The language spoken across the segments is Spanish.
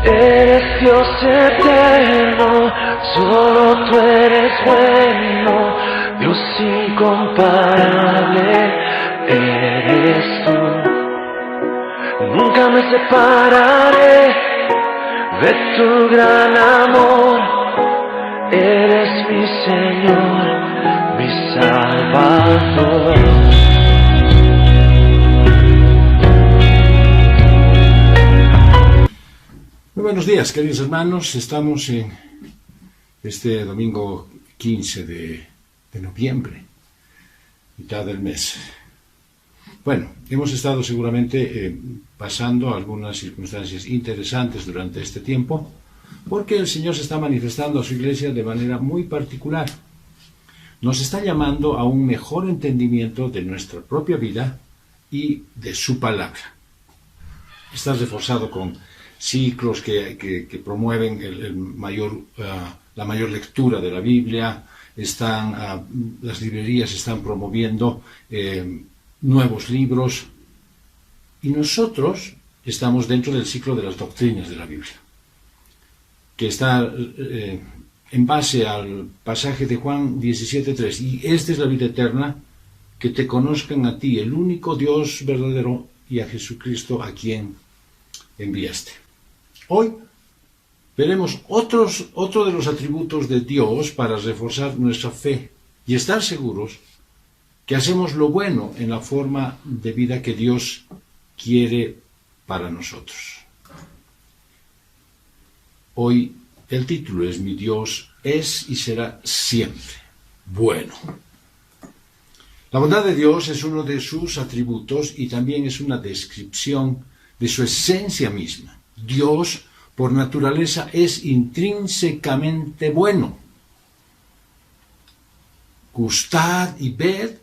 Eres Dios eterno, solo tú eres bueno, Dios incomparable eres tú. Nunca me separaré de tu gran amor, eres mi Señor, mi Salvador. Muy buenos días, queridos hermanos. Estamos en este domingo 15 de noviembre, mitad del mes. Bueno, hemos estado seguramente pasando algunas circunstancias interesantes durante este tiempo, porque el Señor se está manifestando a su iglesia de manera muy particular. Nos está llamando a un mejor entendimiento de nuestra propia vida y de su palabra. Está reforzado con ciclos que promueven la mayor lectura de la Biblia. Las librerías están promoviendo nuevos libros, y nosotros estamos dentro del ciclo de las doctrinas de la Biblia, que está en base al pasaje de Juan 17:3, y esta es la vida eterna, que te conozcan a ti, el único Dios verdadero, y a Jesucristo a quien enviaste. Hoy veremos otro de los atributos de Dios para reforzar nuestra fe y estar seguros que hacemos lo bueno en la forma de vida que Dios quiere para nosotros. Hoy el título es: Mi Dios es y será siempre bueno. La bondad de Dios es uno de sus atributos y también es una descripción de su esencia misma. Dios, por naturaleza, es intrínsecamente bueno. Gustad y ved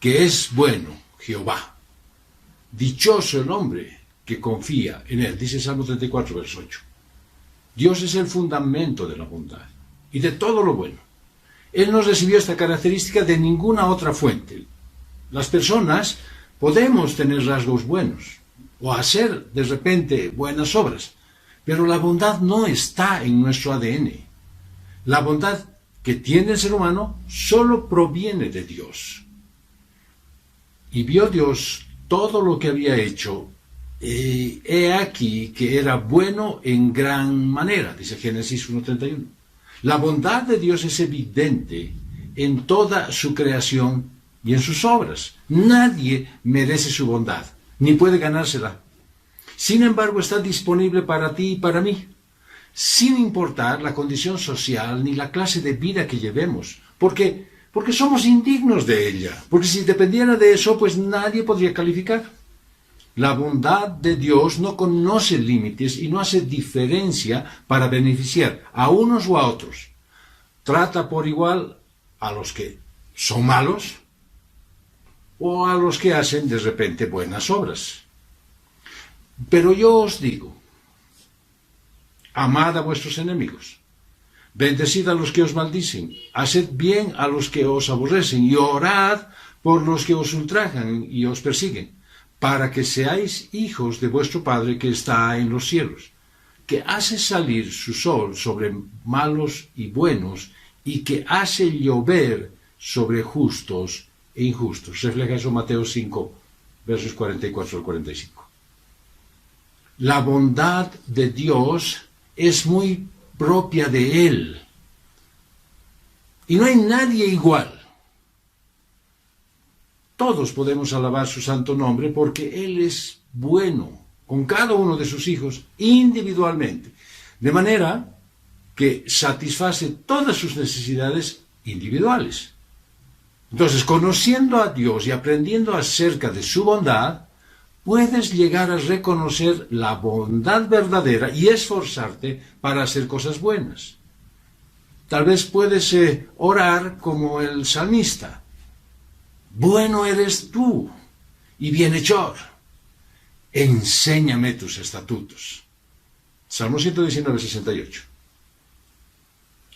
que es bueno Jehová. Dichoso el hombre que confía en él, dice Salmo 34, verso 8. Dios es el fundamento de la bondad y de todo lo bueno. Él no recibió esta característica de ninguna otra fuente. Las personas podemos tener rasgos buenos o hacer de repente buenas obras, pero la bondad no está en nuestro ADN. La bondad que tiene el ser humano solo proviene de Dios. Y vio Dios todo lo que había hecho, he aquí que era bueno en gran manera, dice Génesis 1:31. La bondad de Dios es evidente en toda su creación y en sus obras. Nadie merece su bondad, ni puede ganársela. Sin embargo, está disponible para ti y para mí, sin importar la condición social ni la clase de vida que llevemos, porque somos indignos de ella, porque si dependiera de eso, pues nadie podría calificar. La bondad de Dios no conoce límites y no hace diferencia para beneficiar a unos o a otros. Trata por igual a los que son malos o a los que hacen de repente buenas obras. Pero yo os digo, amad a vuestros enemigos, bendecid a los que os maldicen, haced bien a los que os aborrecen, y orad por los que os ultrajan y os persiguen, para que seáis hijos de vuestro Padre que está en los cielos, que hace salir su sol sobre malos y buenos, y que hace llover sobre justos e injustos. Refleja eso Mateo 5, versos 44 al 45. La bondad de Dios es muy propia de Él. Y no hay nadie igual. Todos podemos alabar su santo nombre porque Él es bueno con cada uno de sus hijos individualmente, de manera que satisface todas sus necesidades individuales. Entonces, conociendo a Dios y aprendiendo acerca de su bondad, puedes llegar a reconocer la bondad verdadera y esforzarte para hacer cosas buenas. Tal vez puedes orar como el salmista: bueno eres tú y bienhechor, enséñame tus estatutos. Salmo 119, 68.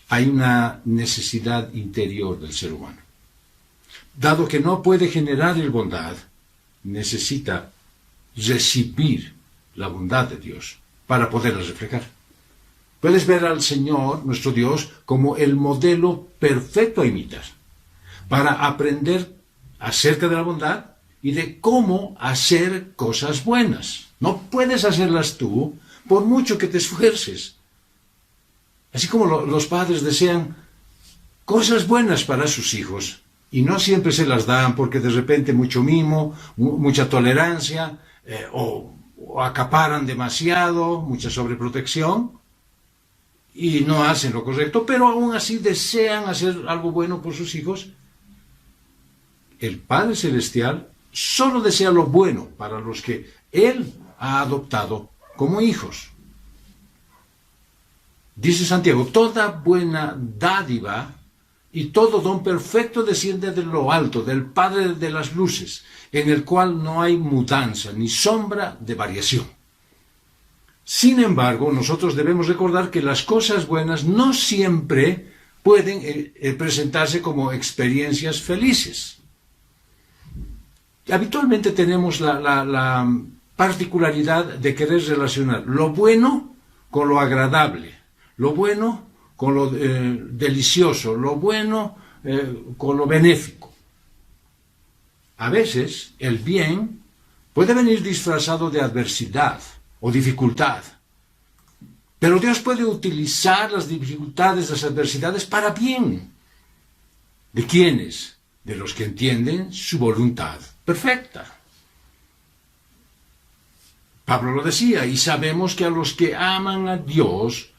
Hay una necesidad interior del ser humano. Dado que no puede generar el bondad, necesita recibir la bondad de Dios para poderlas reflejar. Puedes ver al Señor, nuestro Dios, como el modelo perfecto a imitar, para aprender acerca de la bondad y de cómo hacer cosas buenas. No puedes hacerlas tú, por mucho que te esfuerces. Así como los padres desean cosas buenas para sus hijos, y no siempre se las dan porque de repente mucho mimo, mucha tolerancia, o acaparan demasiado, mucha sobreprotección, y no hacen lo correcto, pero aún así desean hacer algo bueno por sus hijos. El Padre Celestial solo desea lo bueno para los que Él ha adoptado como hijos. Dice Santiago, toda buena dádiva y todo don perfecto desciende de lo alto, del Padre de las luces, en el cual no hay mudanza ni sombra de variación. Sin embargo, nosotros debemos recordar que las cosas buenas no siempre pueden presentarse como experiencias felices. Habitualmente tenemos la particularidad de querer relacionar lo bueno con lo agradable, lo bueno con lo delicioso, lo bueno con lo benéfico. A veces el bien puede venir disfrazado de adversidad o dificultad, pero Dios puede utilizar las dificultades, las adversidades para bien. ¿De quiénes? De los que entienden su voluntad perfecta. Pablo lo decía, y sabemos que a los que aman a Dios,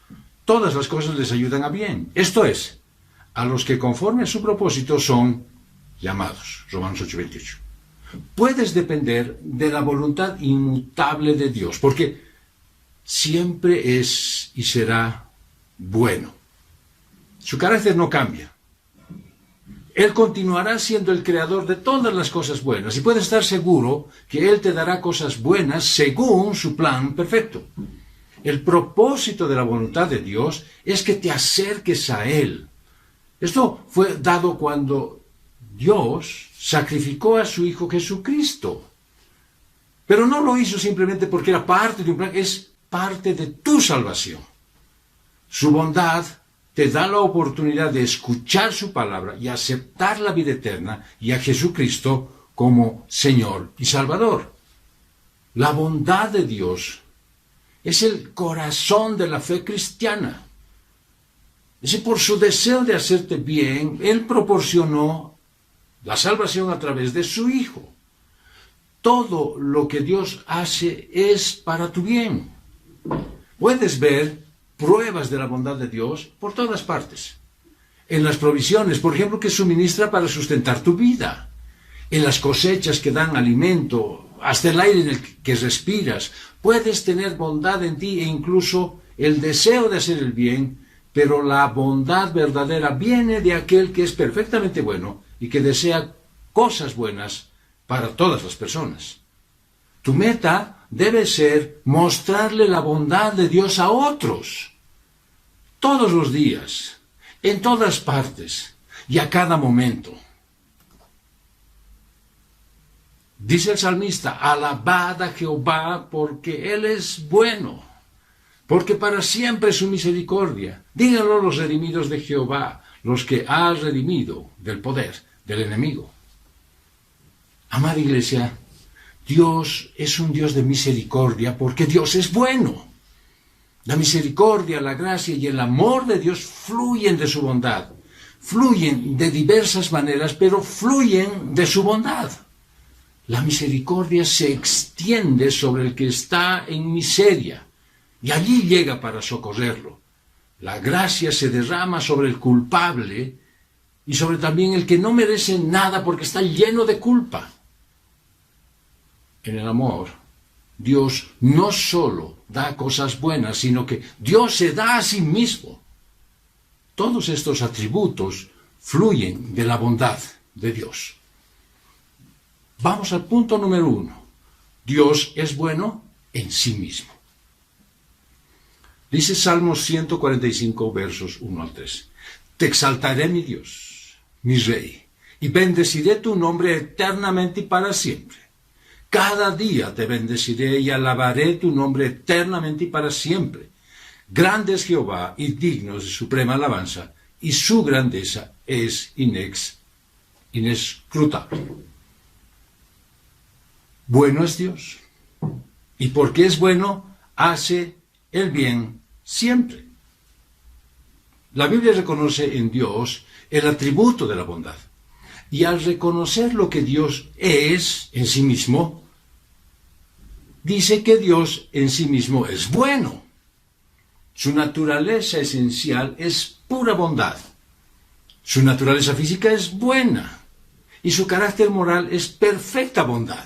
todas las cosas les ayudan a bien. Esto es, a los que conforme a su propósito son llamados. Romanos 8:28. Puedes depender de la voluntad inmutable de Dios, porque siempre es y será bueno. Su carácter no cambia. Él continuará siendo el creador de todas las cosas buenas, y puedes estar seguro que Él te dará cosas buenas según su plan perfecto. El propósito de la voluntad de Dios es que te acerques a Él. Esto fue dado cuando Dios sacrificó a su Hijo Jesucristo. Pero no lo hizo simplemente porque era parte de un plan, es parte de tu salvación. Su bondad te da la oportunidad de escuchar su palabra y aceptar la vida eterna y a Jesucristo como Señor y Salvador. La bondad de Dios es el corazón de la fe cristiana. Es por su deseo de hacerte bien, Él proporcionó la salvación a través de su Hijo. Todo lo que Dios hace es para tu bien. Puedes ver pruebas de la bondad de Dios por todas partes. En las provisiones, por ejemplo, que suministra para sustentar tu vida. En las cosechas que dan alimento, hasta el aire en el que respiras. Puedes tener bondad en ti e incluso el deseo de hacer el bien, pero la bondad verdadera viene de aquel que es perfectamente bueno y que desea cosas buenas para todas las personas. Tu meta debe ser mostrarle la bondad de Dios a otros, todos los días, en todas partes y a cada momento. Dice el salmista, alabad a Jehová porque Él es bueno, porque para siempre es su misericordia. Díganlo los redimidos de Jehová, los que ha redimido del poder del enemigo. Amada iglesia, Dios es un Dios de misericordia porque Dios es bueno. La misericordia, la gracia y el amor de Dios fluyen de su bondad. Fluyen de diversas maneras, pero fluyen de su bondad. La misericordia se extiende sobre el que está en miseria y allí llega para socorrerlo. La gracia se derrama sobre el culpable y sobre también el que no merece nada porque está lleno de culpa. En el amor, Dios no solo da cosas buenas, sino que Dios se da a sí mismo. Todos estos atributos fluyen de la bondad de Dios. Vamos al punto número 1. Dios es bueno en sí mismo. Dice Salmos 145, versos 1 al 3. Te exaltaré, mi Dios, mi Rey, y bendeciré tu nombre eternamente y para siempre. Cada día te bendeciré y alabaré tu nombre eternamente y para siempre. Grande es Jehová y digno de suprema alabanza, y su grandeza es inescrutable. Bueno es Dios, y porque es bueno, hace el bien siempre. La Biblia reconoce en Dios el atributo de la bondad, y al reconocer lo que Dios es en sí mismo, dice que Dios en sí mismo es bueno. Su naturaleza esencial es pura bondad. Su naturaleza física es buena. Y su carácter moral es perfecta bondad.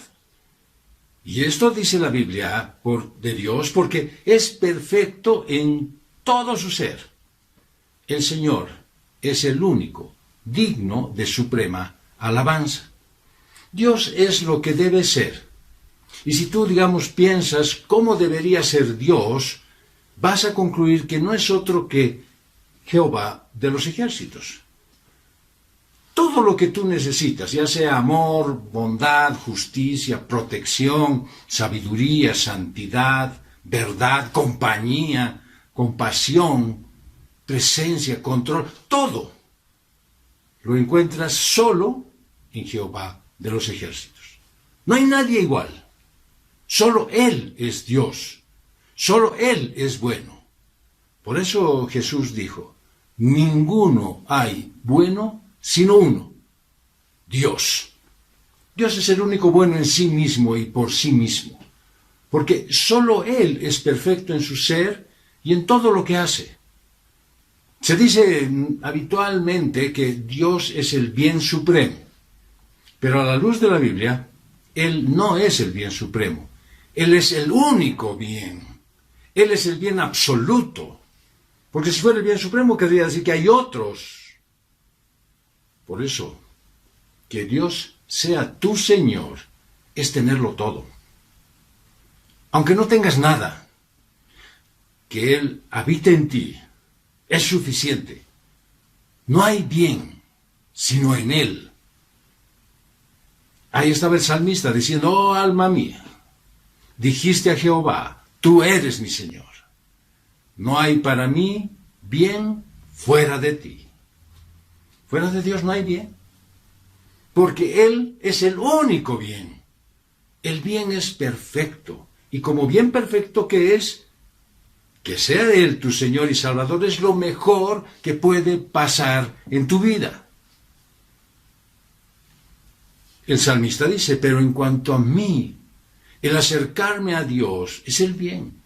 Y esto dice la Biblia de Dios porque es perfecto en todo su ser. El Señor es el único digno de suprema alabanza. Dios es lo que debe ser. Y si tú, digamos, piensas cómo debería ser Dios, vas a concluir que no es otro que Jehová de los ejércitos. Todo lo que tú necesitas, ya sea amor, bondad, justicia, protección, sabiduría, santidad, verdad, compañía, compasión, presencia, control, todo lo encuentras solo en Jehová de los ejércitos. No hay nadie igual. Solo Él es Dios. Solo Él es bueno. Por eso Jesús dijo, ninguno hay bueno sino uno, Dios. Dios es el único bueno en sí mismo y por sí mismo, porque solo Él es perfecto en su ser y en todo lo que hace. Se dice habitualmente que Dios es el bien supremo, pero a la luz de la Biblia, Él no es el bien supremo. Él es el único bien. Él es el bien absoluto. Porque si fuera el bien supremo, querría decir que hay otros. Por eso, que Dios sea tu Señor es tenerlo todo. Aunque no tengas nada, que Él habite en ti es suficiente. No hay bien sino en Él. Ahí estaba el salmista diciendo, oh alma mía, dijiste a Jehová, tú eres mi Señor. No hay para mí bien fuera de ti. Fuera de Dios no hay bien. Porque Él es el único bien. El bien es perfecto. Y como bien perfecto que es, que sea Él tu Señor y Salvador es lo mejor que puede pasar en tu vida. El salmista dice, pero en cuanto a mí, el acercarme a Dios es el bien.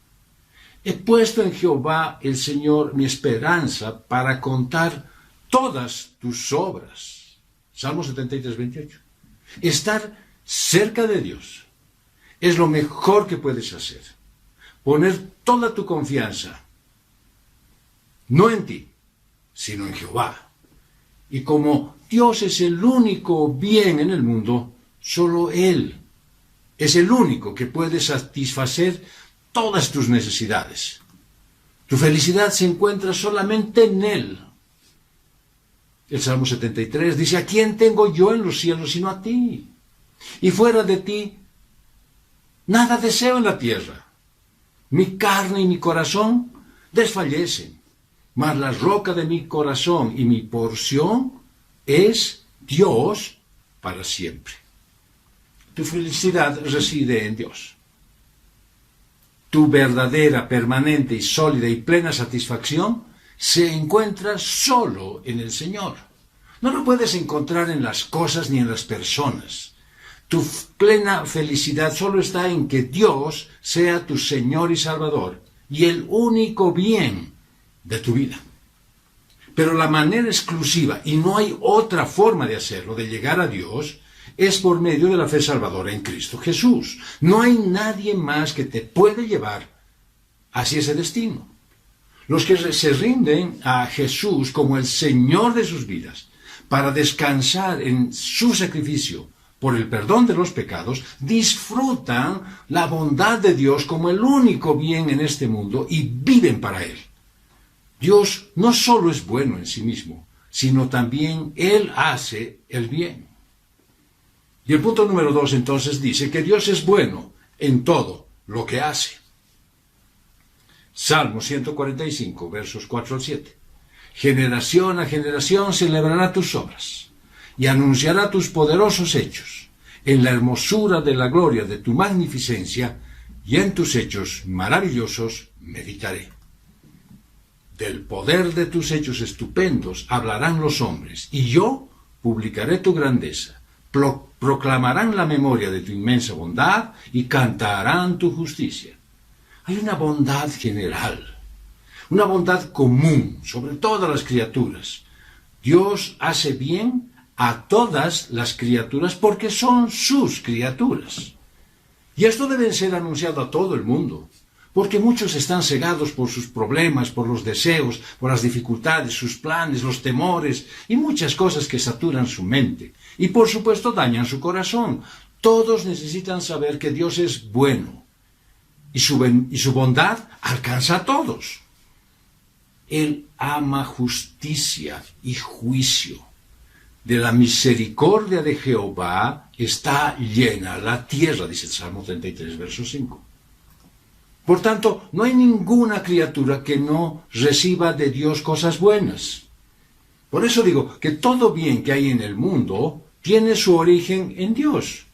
He puesto en Jehová el Señor mi esperanza para contar todas tus obras. Salmo 73, 28. Estar cerca de Dios es lo mejor que puedes hacer. Poner toda tu confianza, no en ti, sino en Jehová. Y como Dios es el único bien en el mundo, solo Él es el único que puede satisfacer todas tus necesidades. Tu felicidad se encuentra solamente en Él. El Salmo 73 dice, ¿a quién tengo yo en los cielos sino a ti? Y fuera de ti, nada deseo en la tierra. Mi carne y mi corazón desfallecen, mas la roca de mi corazón y mi porción es Dios para siempre. Tu felicidad reside en Dios. Tu verdadera, permanente y sólida y plena satisfacción se encuentra solo en el Señor. No lo puedes encontrar en las cosas ni en las personas. Tu plena felicidad solo está en que Dios sea tu Señor y Salvador y el único bien de tu vida. Pero la manera exclusiva, y no hay otra forma de hacerlo, de llegar a Dios, es por medio de la fe salvadora en Cristo Jesús. No hay nadie más que te puede llevar hacia ese destino. Los que se rinden a Jesús como el Señor de sus vidas, para descansar en su sacrificio por el perdón de los pecados, disfrutan la bondad de Dios como el único bien en este mundo y viven para Él. Dios no solo es bueno en sí mismo, sino también Él hace el bien. Y el punto número 2 entonces dice que Dios es bueno en todo lo que hace. Salmo 145, versos 4 al 7. Generación a generación celebrará tus obras y anunciará tus poderosos hechos. En la hermosura de la gloria de tu magnificencia y en tus hechos maravillosos meditaré. Del poder de tus hechos estupendos hablarán los hombres, y yo publicaré tu grandeza. Proclamarán la memoria de tu inmensa bondad y cantarán tu justicia. Hay una bondad general, una bondad común sobre todas las criaturas. Dios hace bien a todas las criaturas porque son sus criaturas. Y esto debe ser anunciado a todo el mundo, porque muchos están cegados por sus problemas, por los deseos, por las dificultades, sus planes, los temores y muchas cosas que saturan su mente. Y por supuesto dañan su corazón. Todos necesitan saber que Dios es bueno y su bondad alcanza a todos. Él ama justicia y juicio. De la misericordia de Jehová está llena la tierra, dice el Salmo 33, verso 5. Por tanto, no hay ninguna criatura que no reciba de Dios cosas buenas. Por eso digo que todo bien que hay en el mundo tiene su origen en Dios.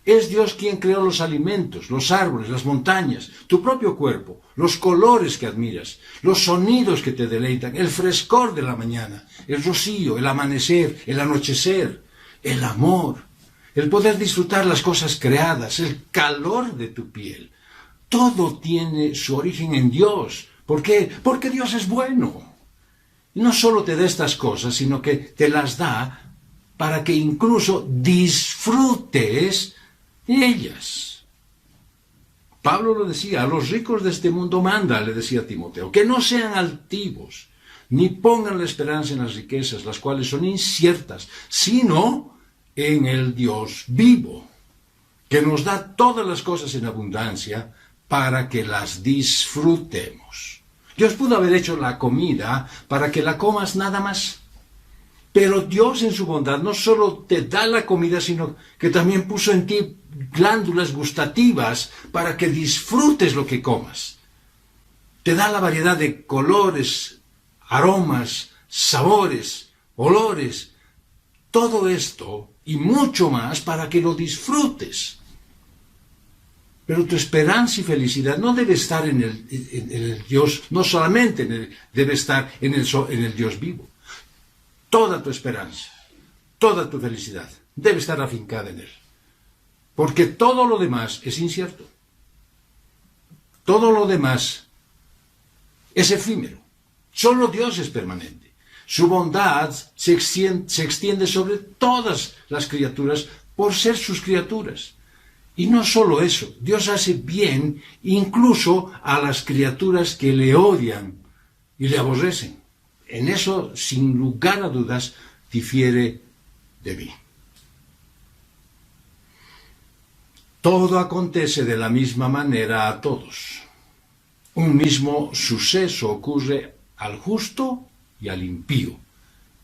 Es Dios quien creó los alimentos, los árboles, las montañas, tu propio cuerpo, los colores que admiras, los sonidos que te deleitan, el frescor de la mañana, el rocío, el amanecer, el anochecer, el amor, el poder disfrutar las cosas creadas, el calor de tu piel. Todo tiene su origen en Dios. ¿Por qué? Porque Dios es bueno. Y no solo te da estas cosas, sino que te las da para que incluso disfrutes de ellas. Pablo lo decía, a los ricos de este mundo manda, le decía a Timoteo, que no sean altivos, ni pongan la esperanza en las riquezas, las cuales son inciertas, sino en el Dios vivo, que nos da todas las cosas en abundancia, para que las disfrutemos. Dios pudo haber hecho la comida para que la comas nada más. Pero Dios en su bondad no solo te da la comida, sino que también puso en ti glándulas gustativas para que disfrutes lo que comas. Te da la variedad de colores, aromas, sabores, olores, todo esto y mucho más para que lo disfrutes. Pero tu esperanza y felicidad no debe estar en el Dios, no solamente debe estar en el Dios vivo. Toda tu esperanza, toda tu felicidad debe estar afincada en Él. Porque todo lo demás es incierto. Todo lo demás es efímero. Solo Dios es permanente. Su bondad se extiende sobre todas las criaturas por ser sus criaturas. Y no solo eso, Dios hace bien incluso a las criaturas que le odian y le aborrecen. En eso, sin lugar a dudas, difiere de mí. Todo acontece de la misma manera a todos. Un mismo suceso ocurre al justo y al impío,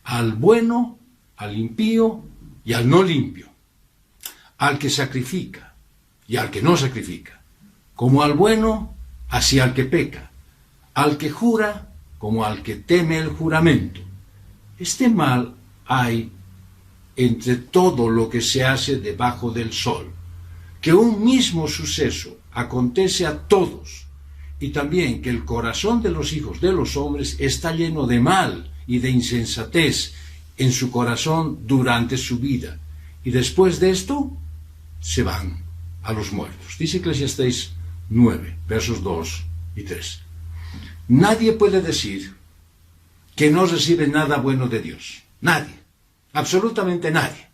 al bueno, al impío y al no limpio, al que sacrifica y al que no sacrifica, como al bueno, así al que peca, al que jura, como al que teme el juramento. Este mal hay entre todo lo que se hace debajo del sol, que un mismo suceso acontece a todos, y también que el corazón de los hijos de los hombres está lleno de mal y de insensatez en su corazón durante su vida, y después de esto se van a los muertos. Dice Eclesiastés 9, versos 2 y 3. Nadie puede decir que no recibe nada bueno de Dios. Nadie. Absolutamente nadie.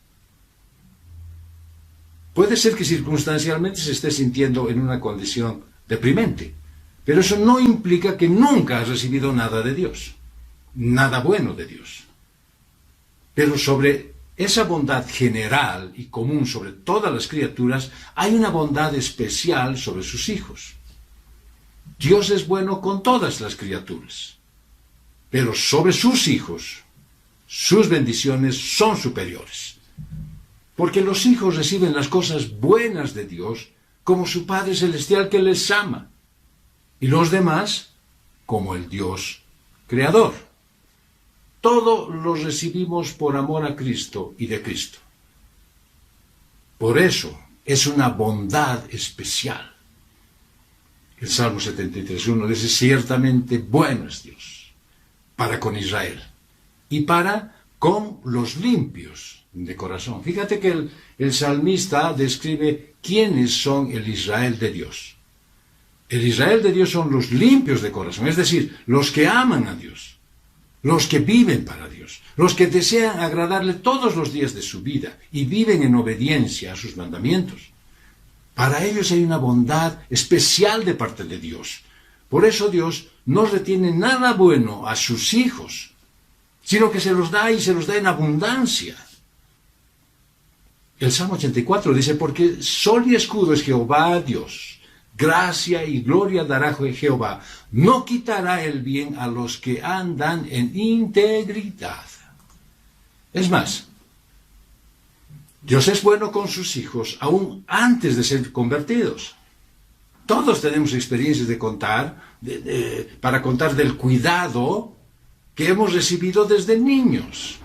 Puede ser que circunstancialmente se esté sintiendo en una condición deprimente, pero eso no implica que nunca has recibido nada de Dios. Nada bueno de Dios. Pero sobre esa bondad general y común sobre todas las criaturas, hay una bondad especial sobre sus hijos. Dios es bueno con todas las criaturas, pero sobre sus hijos, sus bendiciones son superiores. porque los hijos reciben las cosas buenas de Dios como su Padre Celestial que les ama, y los demás como el Dios Creador. Todo lo recibimos por amor a Cristo y de Cristo. Por eso es una bondad especial. El Salmo 73:1 dice: ciertamente bueno es Dios para con Israel y para con los limpios de corazón. Fíjate que el salmista describe quiénes son el Israel de Dios. El Israel de Dios son los limpios de corazón, es decir, los que aman a Dios, los que viven para Dios, los que desean agradarle todos los días de su vida y viven en obediencia a sus mandamientos. Para ellos hay una bondad especial de parte de Dios. Por eso Dios no retiene nada bueno a sus hijos, sino que se los da y se los da en abundancia. El Salmo 84 dice: porque sol y escudo es Jehová Dios, gracia y gloria dará Jehová, no quitará el bien a los que andan en integridad. Es más, Dios es bueno con sus hijos aún antes de ser convertidos. Todos tenemos experiencias para contar del cuidado que hemos recibido desde niños.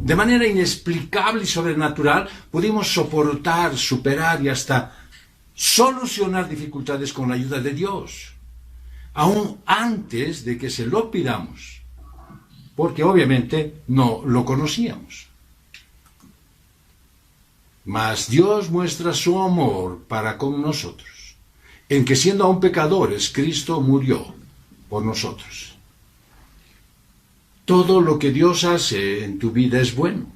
De manera inexplicable y sobrenatural pudimos soportar, superar y hasta solucionar dificultades con la ayuda de Dios, aún antes de que se lo pidamos, porque obviamente no lo conocíamos. Mas Dios muestra su amor para con nosotros, en que siendo aún pecadores, Cristo murió por nosotros. Todo lo que Dios hace en tu vida es bueno.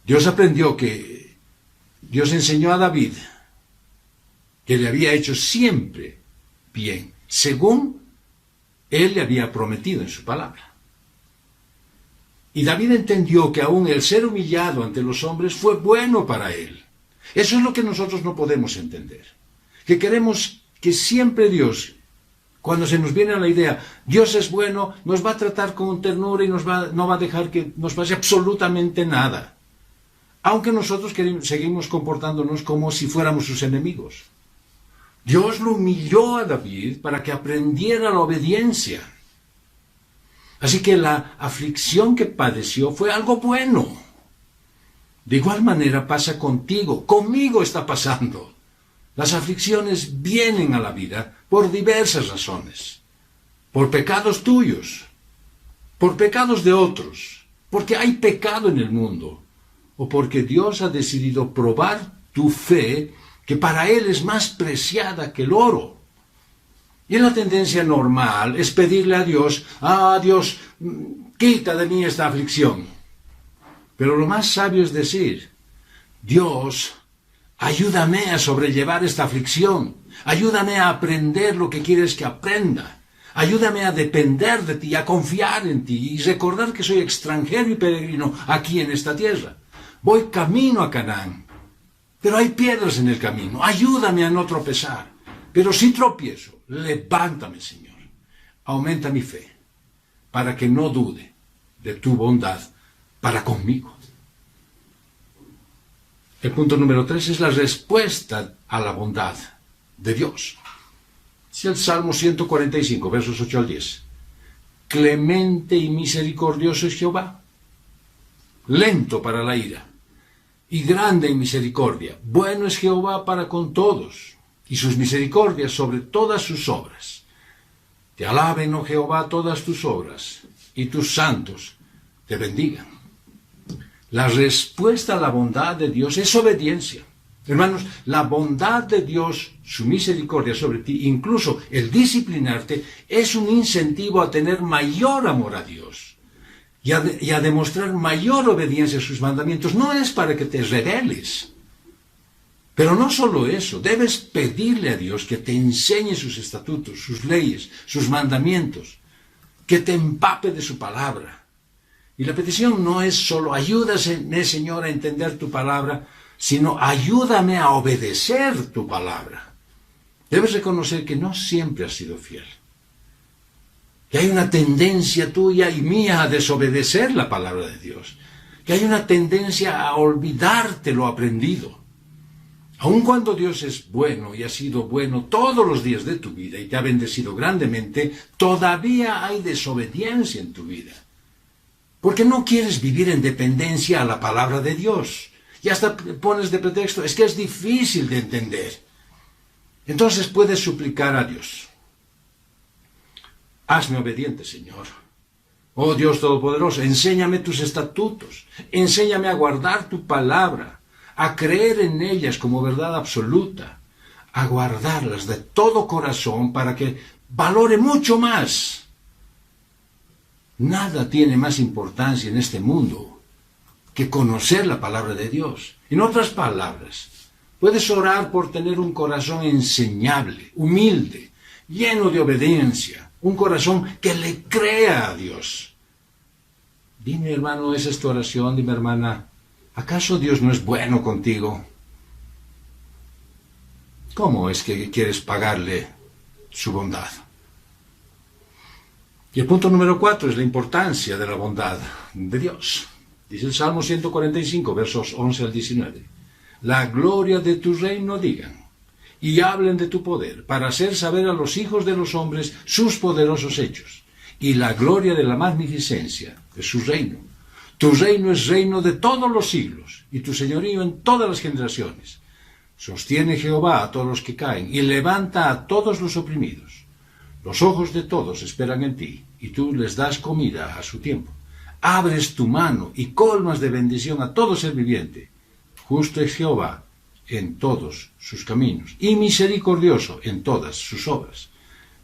Dios enseñó a David que le había hecho siempre bien, según él le había prometido en su palabra. Y David entendió que aún el ser humillado ante los hombres fue bueno para él. Eso es lo que nosotros no podemos entender. Que queremos que siempre Dios, cuando se nos viene a la idea, Dios es bueno, nos va a tratar con ternura y no va a dejar que nos pase absolutamente nada. Aunque nosotros seguimos comportándonos como si fuéramos sus enemigos. Dios lo humilló a David para que aprendiera la obediencia. Así que la aflicción que padeció fue algo bueno. De igual manera pasa contigo, conmigo está pasando. Las aflicciones vienen a la vida por diversas razones. Por pecados tuyos, por pecados de otros, porque hay pecado en el mundo, o porque Dios ha decidido probar tu fe, que para Él es más preciada que el oro. Y la tendencia normal es pedirle a Dios: Dios, quita de mí esta aflicción. Pero lo más sabio es decir: Dios, ayúdame a sobrellevar esta aflicción. Ayúdame a aprender lo que quieres que aprenda. Ayúdame a depender de ti, a confiar en ti y recordar que soy extranjero y peregrino aquí en esta tierra. Voy camino a Canaán, pero hay piedras en el camino. Ayúdame a no tropezar. Pero si tropiezo, levántame, Señor. Aumenta mi fe, para que no dude de tu bondad para conmigo. El punto número 3 es la respuesta a la bondad de Dios. Es el Salmo 145, versos 8 al 10. Clemente y misericordioso es Jehová, lento para la ira, y grande en misericordia. Bueno es Jehová para con todos, y sus misericordias sobre todas sus obras. Te alaben, oh Jehová, todas tus obras, y tus santos te bendigan. La respuesta a la bondad de Dios es obediencia. Hermanos, la bondad de Dios, su misericordia sobre ti, incluso el disciplinarte, es un incentivo a tener mayor amor a Dios y a demostrar mayor obediencia a sus mandamientos. No es para que te rebeles. Pero no solo eso, debes pedirle a Dios que te enseñe sus estatutos, sus leyes, sus mandamientos, que te empape de su palabra. Y la petición no es solo ayúdame, Señor, a entender tu palabra, sino ayúdame a obedecer tu palabra. Debes reconocer que no siempre has sido fiel, que hay una tendencia tuya y mía a desobedecer la palabra de Dios. que hay una tendencia a olvidarte lo aprendido. Aun cuando Dios es bueno y ha sido bueno todos los días de tu vida y te ha bendecido grandemente, todavía hay desobediencia en tu vida. Porque no quieres vivir en dependencia a la palabra de Dios. Y hasta pones de pretexto, es que es difícil de entender. Entonces puedes suplicar a Dios. Hazme obediente, Señor. Oh Dios Todopoderoso, enséñame tus estatutos. Enséñame a guardar tu palabra, a creer en ellas como verdad absoluta, a guardarlas de todo corazón para que valore mucho más. Nada tiene más importancia en este mundo que conocer la palabra de Dios. En otras palabras, puedes orar por tener un corazón enseñable, humilde, lleno de obediencia, un corazón que le crea a Dios. Dime, hermano, ¿esa es tu oración? Dime, hermana, ¿acaso Dios no es bueno contigo? ¿Cómo es que quieres pagarle su bondad? Y el punto número 4 es la importancia de la bondad de Dios. Dice el Salmo 145, versos 11 al 19. La gloria de tu reino digan, y hablen de tu poder, para hacer saber a los hijos de los hombres sus poderosos hechos, y la gloria de la magnificencia de su reino. Tu reino es reino de todos los siglos, y tu señorío en todas las generaciones. Sostiene Jehová a todos los que caen, y levanta a todos los oprimidos. Los ojos de todos esperan en ti, y tú les das comida a su tiempo. Abres tu mano y colmas de bendición a todo ser viviente. Justo es Jehová en todos sus caminos, y misericordioso en todas sus obras.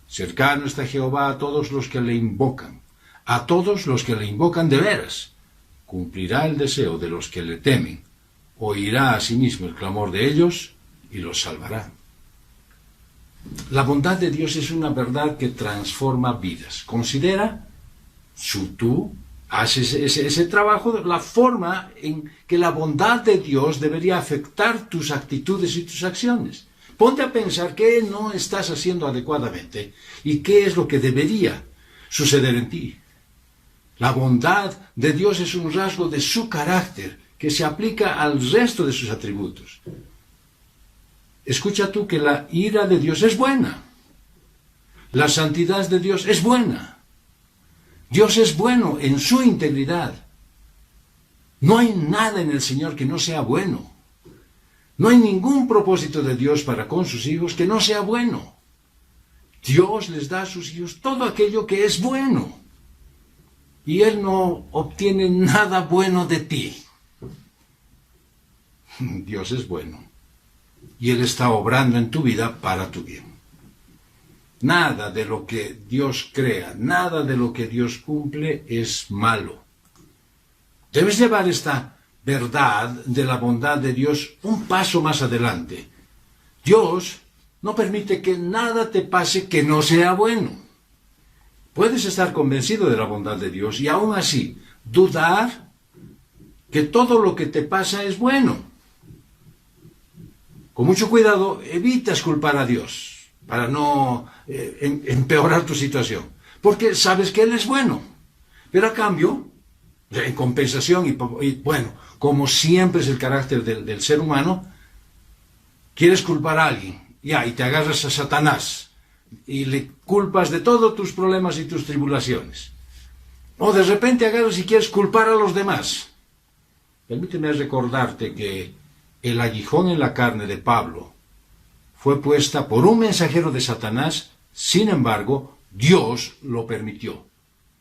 Cercano está Jehová a todos los que le invocan, a todos los que le invocan de veras. Cumplirá el deseo de los que le temen, oirá asimismo el clamor de ellos, y los salvará. La bondad de Dios es una verdad que transforma vidas. Considera, si tú haces ese trabajo, la forma en que la bondad de Dios debería afectar tus actitudes y tus acciones. Ponte a pensar qué no estás haciendo adecuadamente y qué es lo que debería suceder en ti. La bondad de Dios es un rasgo de su carácter que se aplica al resto de sus atributos. Escucha tú que la ira de Dios es buena. La santidad de Dios es buena. Dios es bueno en su integridad. No hay nada en el Señor que no sea bueno. No hay ningún propósito de Dios para con sus hijos que no sea bueno. Dios les da a sus hijos todo aquello que es bueno. Y Él no obtiene nada bueno de ti. Dios es bueno. Y Él está obrando en tu vida para tu bien. Nada de lo que Dios crea, nada de lo que Dios cumple es malo. Debes llevar esta verdad de la bondad de Dios un paso más adelante. Dios no permite que nada te pase que no sea bueno. Puedes estar convencido de la bondad de Dios y aún así dudar que todo lo que te pasa es bueno. Con mucho cuidado evitas culpar a Dios para no empeorar tu situación, porque sabes que Él es bueno. Pero a cambio, en compensación, y bueno, como siempre es el carácter del ser humano, quieres culpar a alguien, y te agarras a Satanás, y le culpas de todos tus problemas y tus tribulaciones. O de repente agarras y quieres culpar a los demás. Permíteme recordarte que el aguijón en la carne de Pablo fue puesta por un mensajero de Satanás, sin embargo, Dios lo permitió,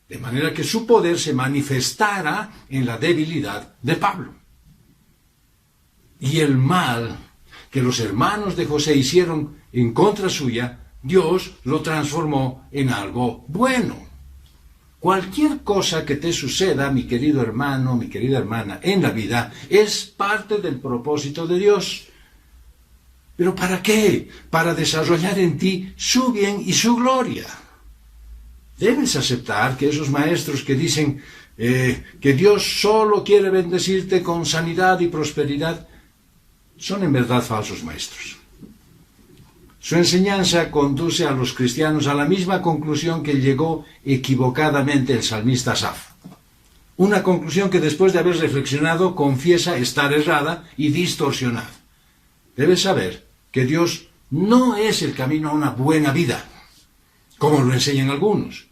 de manera que su poder se manifestara en la debilidad de Pablo. Y el mal que los hermanos de José hicieron en contra suya, Dios lo transformó en algo bueno. Cualquier cosa que te suceda, mi querido hermano, mi querida hermana, en la vida, es parte del propósito de Dios. ¿Pero para qué? Para desarrollar en ti su bien y su gloria. Debes aceptar que esos maestros que dicen que Dios solo quiere bendecirte con sanidad y prosperidad, son en verdad falsos maestros. Su enseñanza conduce a los cristianos a la misma conclusión que llegó equivocadamente el salmista Asaf. Una conclusión que después de haber reflexionado confiesa estar errada y distorsionada. Debes saber que Dios no es el camino a una buena vida, como lo enseñan algunos.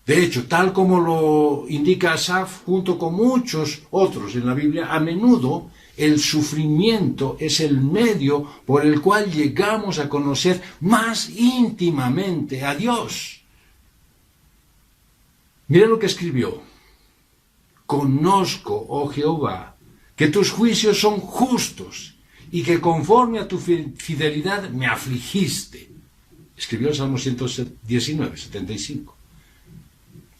De hecho, tal como lo indica Asaf, junto con muchos otros en la Biblia, a menudo el sufrimiento es el medio por el cual llegamos a conocer más íntimamente a Dios. Mira lo que escribió. Conozco, oh Jehová, que tus juicios son justos y que conforme a tu fidelidad me afligiste. Escribió el Salmo 119, 75.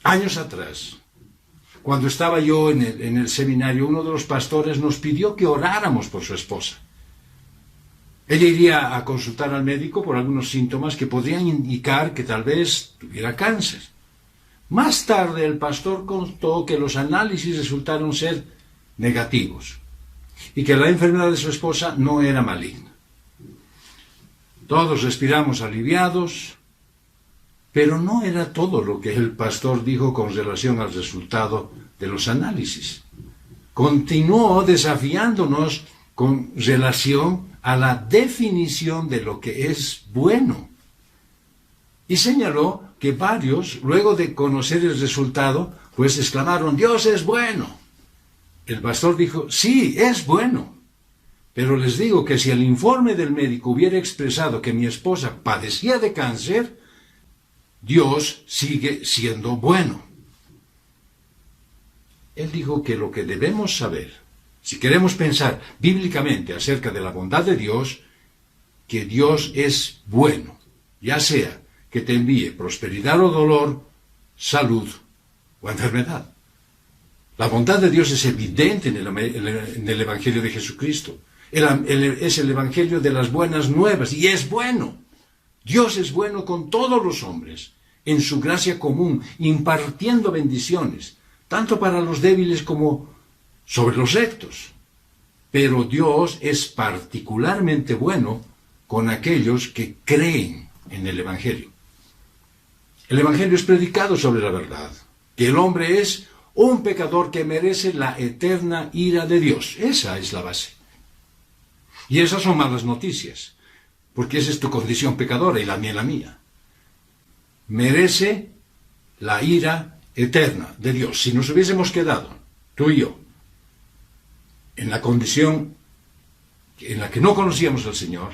Años atrás, cuando estaba yo en el seminario, uno de los pastores nos pidió que oráramos por su esposa. Ella iría a consultar al médico por algunos síntomas que podrían indicar que tal vez tuviera cáncer. Más tarde el pastor contó que los análisis resultaron ser negativos y que la enfermedad de su esposa no era maligna. Todos respiramos aliviados, pero no era todo lo que el pastor dijo con relación al resultado de los análisis. Continuó desafiándonos con relación a la definición de lo que es bueno. Y señaló que varios, luego de conocer el resultado, pues exclamaron, Dios es bueno. El pastor dijo, sí, es bueno. Pero les digo que si el informe del médico hubiera expresado que mi esposa padecía de cáncer, Dios sigue siendo bueno. Él dijo que lo que debemos saber, si queremos pensar bíblicamente acerca de la bondad de Dios, que Dios es bueno, ya sea que te envíe prosperidad o dolor, salud o enfermedad. La bondad de Dios es evidente en el Evangelio de Jesucristo. Es el Evangelio de las buenas nuevas y es bueno. Dios es bueno con todos los hombres, en su gracia común, impartiendo bendiciones, tanto para los débiles como sobre los rectos. Pero Dios es particularmente bueno con aquellos que creen en el Evangelio. El Evangelio es predicado sobre la verdad, que el hombre es un pecador que merece la eterna ira de Dios. Esa es la base. Y esas son malas noticias, porque esa es tu condición pecadora y la mía. Merece la ira eterna de Dios. Si nos hubiésemos quedado, tú y yo, en la condición en la que no conocíamos al Señor,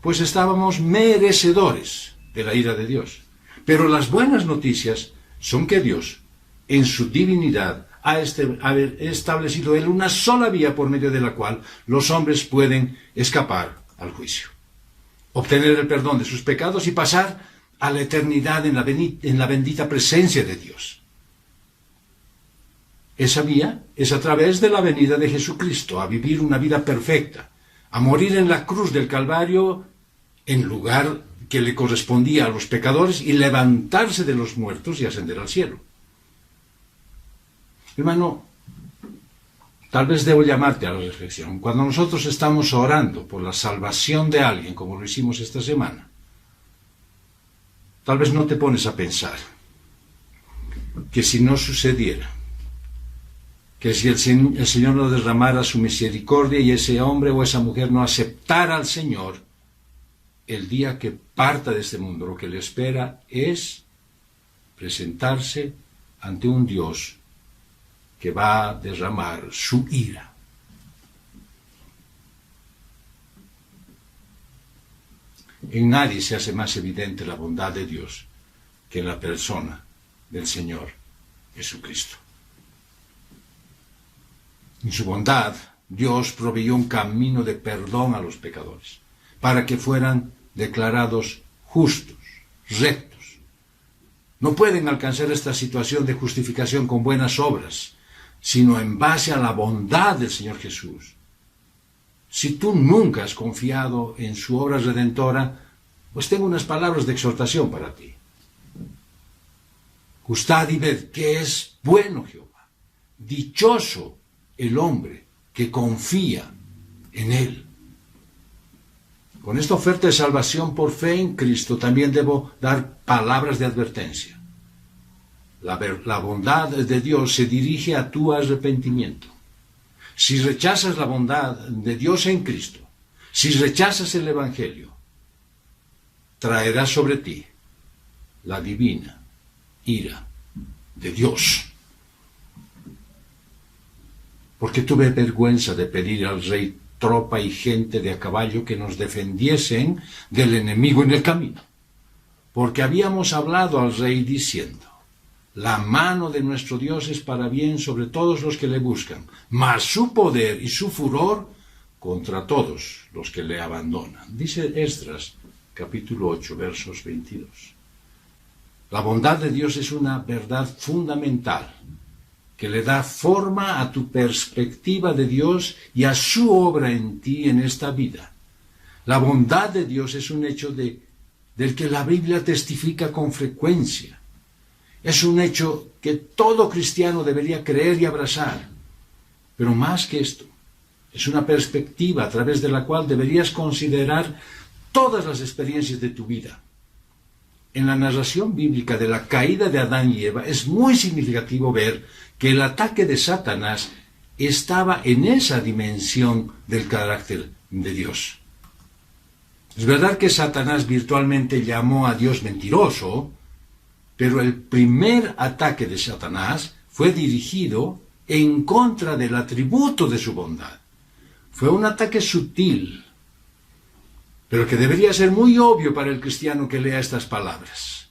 pues estábamos merecedores de la ira de Dios. Pero las buenas noticias son que Dios, en su divinidad, ha establecido Él una sola vía por medio de la cual los hombres pueden escapar al juicio, obtener el perdón de sus pecados y pasar a la eternidad en la bendita presencia de Dios. Esa vía es a través de la venida de Jesucristo, a vivir una vida perfecta, a morir en la cruz del Calvario en lugar que le correspondía a los pecadores y levantarse de los muertos y ascender al cielo. Hermano, tal vez debo llamarte a la reflexión. Cuando nosotros estamos orando por la salvación de alguien, como lo hicimos esta semana, tal vez no te pones a pensar que si no sucediera, que si el Señor no derramara su misericordia y ese hombre o esa mujer no aceptara al Señor, el día que parta de este mundo, lo que le espera es presentarse ante un Dios que va a derramar su ira. En nadie se hace más evidente la bondad de Dios que en la persona del Señor Jesucristo. En su bondad, Dios proveyó un camino de perdón a los pecadores, para que fueran declarados justos, rectos. No pueden alcanzar esta situación de justificación con buenas obras, sino en base a la bondad del Señor Jesús. Si tú nunca has confiado en su obra redentora, pues tengo unas palabras de exhortación para ti. Gustad y ved que es bueno Jehová. Dichoso el hombre que confía en Él. Con esta oferta de salvación por fe en Cristo también debo dar palabras de advertencia. La bondad de Dios se dirige a tu arrepentimiento. Si rechazas la bondad de Dios en Cristo, si rechazas el Evangelio, traerá sobre ti la divina ira de Dios. Porque tuve vergüenza de pedir al rey tropa y gente de a caballo que nos defendiesen del enemigo en el camino. Porque habíamos hablado al rey diciendo: la mano de nuestro Dios es para bien sobre todos los que le buscan, mas su poder y su furor contra todos los que le abandonan. Dice Esdras, capítulo 8, versos 22. La bondad de Dios es una verdad fundamental que le da forma a tu perspectiva de Dios y a su obra en ti en esta vida. La bondad de Dios es un hecho del que la Biblia testifica con frecuencia. Es un hecho que todo cristiano debería creer y abrazar. Pero más que esto, es una perspectiva a través de la cual deberías considerar todas las experiencias de tu vida. En la narración bíblica de la caída de Adán y Eva es muy significativo ver que el ataque de Satanás estaba en esa dimensión del carácter de Dios. Es verdad que Satanás virtualmente llamó a Dios mentiroso, pero el primer ataque de Satanás fue dirigido en contra del atributo de su bondad. Fue un ataque sutil, pero que debería ser muy obvio para el cristiano que lea estas palabras.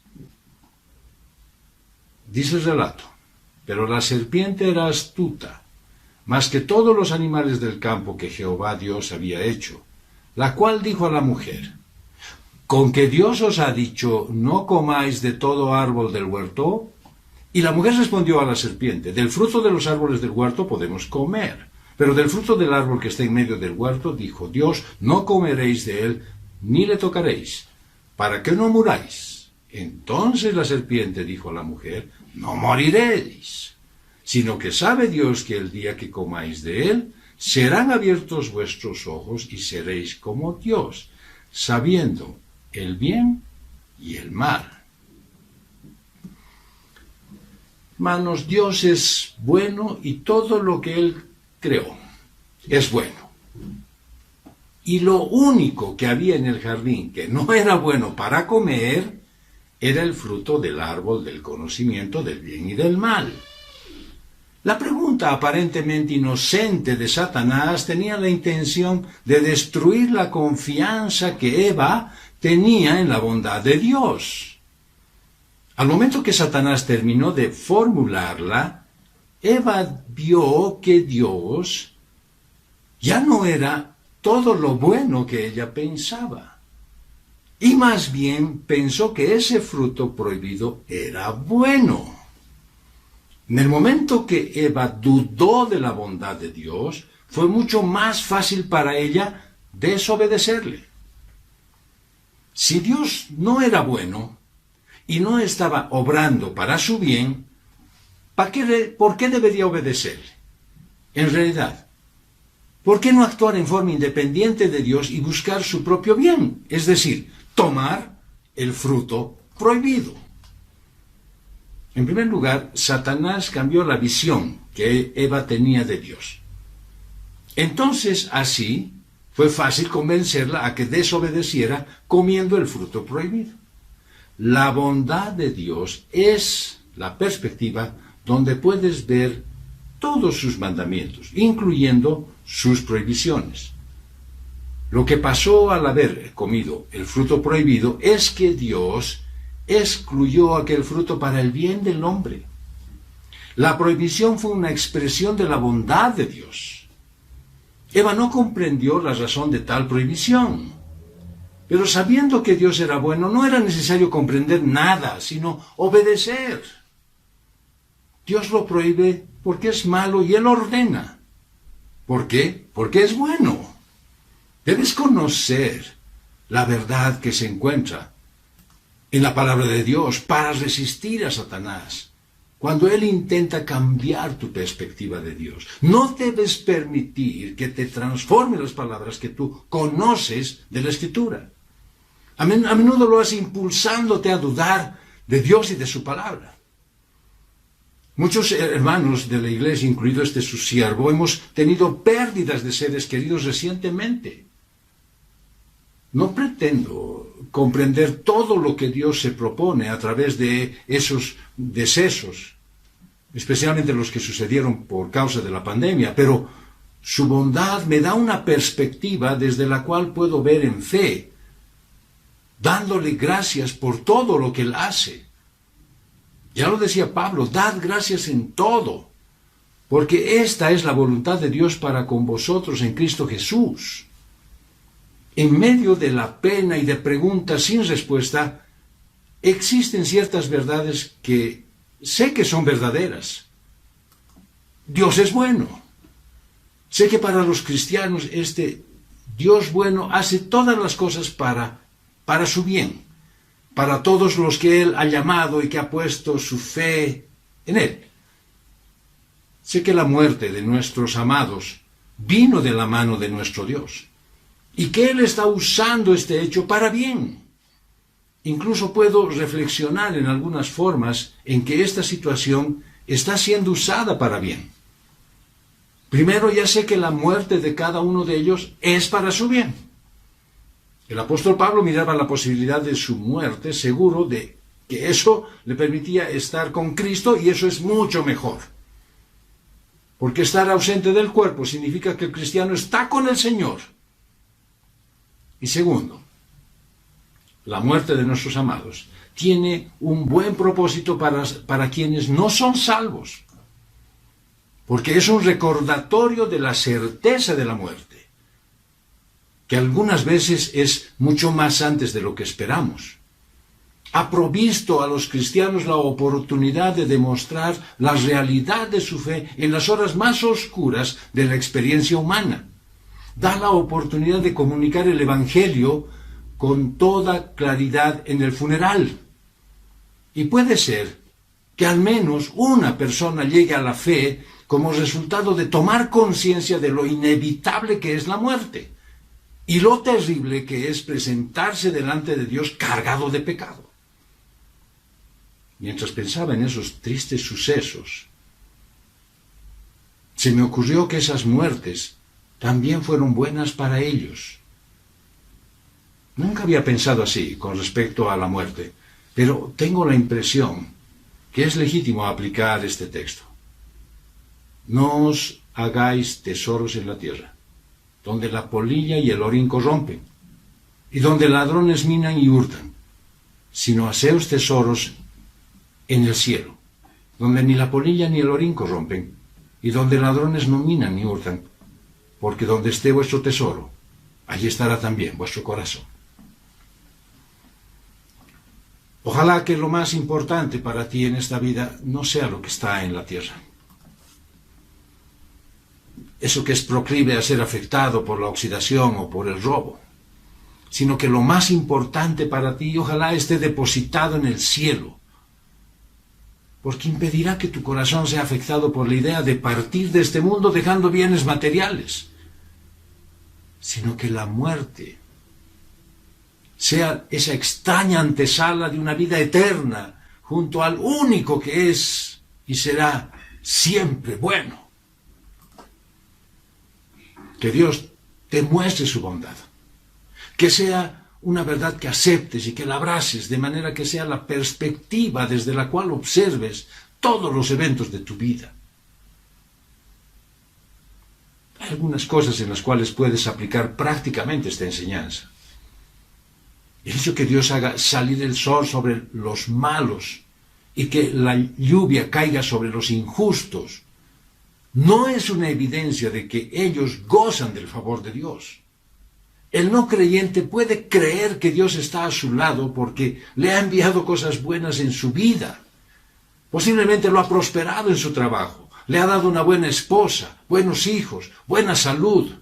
Dice el relato: pero la serpiente era astuta, más que todos los animales del campo que Jehová Dios había hecho, la cual dijo a la mujer: ¿con que Dios os ha dicho, no comáis de todo árbol del huerto? Y la mujer respondió a la serpiente: del fruto de los árboles del huerto podemos comer, pero del fruto del árbol que está en medio del huerto, dijo Dios, no comeréis de él, ni le tocaréis, para que no muráis. Entonces la serpiente dijo a la mujer: no moriréis, sino que sabe Dios que el día que comáis de él, serán abiertos vuestros ojos y seréis como Dios, sabiendo el bien y el mal. Hermanos, Dios es bueno y todo lo que Él creó es bueno. Y lo único que había en el jardín que no era bueno para comer era el fruto del árbol del conocimiento del bien y del mal. La pregunta aparentemente inocente de Satanás tenía la intención de destruir la confianza que Eva tenía en la bondad de Dios. Al momento que Satanás terminó de formularla, Eva vio que Dios ya no era todo lo bueno que ella pensaba, y más bien pensó que ese fruto prohibido era bueno. En el momento que Eva dudó de la bondad de Dios, fue mucho más fácil para ella desobedecerle. Si Dios no era bueno y no estaba obrando para su bien, ¿por qué debería obedecerle? En realidad, ¿por qué no actuar en forma independiente de Dios y buscar su propio bien? Es decir, tomar el fruto prohibido. En primer lugar, Satanás cambió la visión que Eva tenía de Dios. Entonces, así, fue fácil convencerla a que desobedeciera comiendo el fruto prohibido. La bondad de Dios es la perspectiva donde puedes ver todos sus mandamientos, incluyendo sus prohibiciones. Lo que pasó al haber comido el fruto prohibido es que Dios excluyó aquel fruto para el bien del hombre. La prohibición fue una expresión de la bondad de Dios. Eva no comprendió la razón de tal prohibición, pero sabiendo que Dios era bueno, no era necesario comprender nada, sino obedecer. Dios lo prohíbe porque es malo y Él ordena. ¿Por qué? Porque es bueno. Debes conocer la verdad que se encuentra en la palabra de Dios para resistir a Satanás cuando él intenta cambiar tu perspectiva de Dios. No debes permitir que te transforme las palabras que tú conoces de la Escritura. A menudo lo haces impulsándote a dudar de Dios y de su palabra. Muchos hermanos de la iglesia, incluido este su siervo, hemos tenido pérdidas de seres queridos recientemente. No pretendo comprender todo lo que Dios se propone a través de esos decesos, especialmente los que sucedieron por causa de la pandemia, pero su bondad me da una perspectiva desde la cual puedo ver en fe, dándole gracias por todo lo que Él hace. Ya lo decía Pablo, dad gracias en todo, porque esta es la voluntad de Dios para con vosotros en Cristo Jesús. En medio de la pena y de preguntas sin respuesta, existen ciertas verdades que sé que son verdaderas. Dios es bueno. Sé que para los cristianos este Dios bueno hace todas las cosas para su bien, para todos los que Él ha llamado y que ha puesto su fe en Él. Sé que la muerte de nuestros amados vino de la mano de nuestro Dios y que Él está usando este hecho para bien. Incluso puedo reflexionar en algunas formas en que esta situación está siendo usada para bien. Primero, ya sé que la muerte de cada uno de ellos es para su bien. El apóstol Pablo miraba la posibilidad de su muerte, seguro de que eso le permitía estar con Cristo, y eso es mucho mejor. Porque estar ausente del cuerpo significa que el cristiano está con el Señor. Y segundo, la muerte de nuestros amados tiene un buen propósito para quienes no son salvos, porque es un recordatorio de la certeza de la muerte, que algunas veces es mucho más antes de lo que esperamos. Ha provisto a los cristianos la oportunidad de demostrar la realidad de su fe en las horas más oscuras de la experiencia humana. Da la oportunidad de comunicar el Evangelio con toda claridad en el funeral. Y puede ser que al menos una persona llegue a la fe como resultado de tomar conciencia de lo inevitable que es la muerte y lo terrible que es presentarse delante de Dios cargado de pecado. Mientras pensaba en esos tristes sucesos, se me ocurrió que esas muertes también fueron buenas para ellos. Nunca había pensado así con respecto a la muerte, pero tengo la impresión que es legítimo aplicar este texto. No os hagáis tesoros en la tierra, donde la polilla y el orín corrompen, y donde ladrones minan y hurtan, sino haceos tesoros en el cielo, donde ni la polilla ni el orín corrompen, y donde ladrones no minan ni hurtan, porque donde esté vuestro tesoro, allí estará también vuestro corazón. Ojalá que lo más importante para ti en esta vida no sea lo que está en la tierra, eso que es proclive a ser afectado por la oxidación o por el robo, sino que lo más importante para ti, ojalá esté depositado en el cielo, porque impedirá que tu corazón sea afectado por la idea de partir de este mundo dejando bienes materiales, sino que la muerte sea esa extraña antesala de una vida eterna junto al único que es y será siempre bueno. Que Dios te muestre su bondad, que sea una verdad que aceptes y que la abraces, de manera que sea la perspectiva desde la cual observes todos los eventos de tu vida. Hay algunas cosas en las cuales puedes aplicar prácticamente esta enseñanza. El hecho que Dios haga salir el sol sobre los malos y que la lluvia caiga sobre los injustos no es una evidencia de que ellos gozan del favor de Dios. El no creyente puede creer que Dios está a su lado porque le ha enviado cosas buenas en su vida. Posiblemente lo ha prosperado en su trabajo, le ha dado una buena esposa, buenos hijos, buena salud,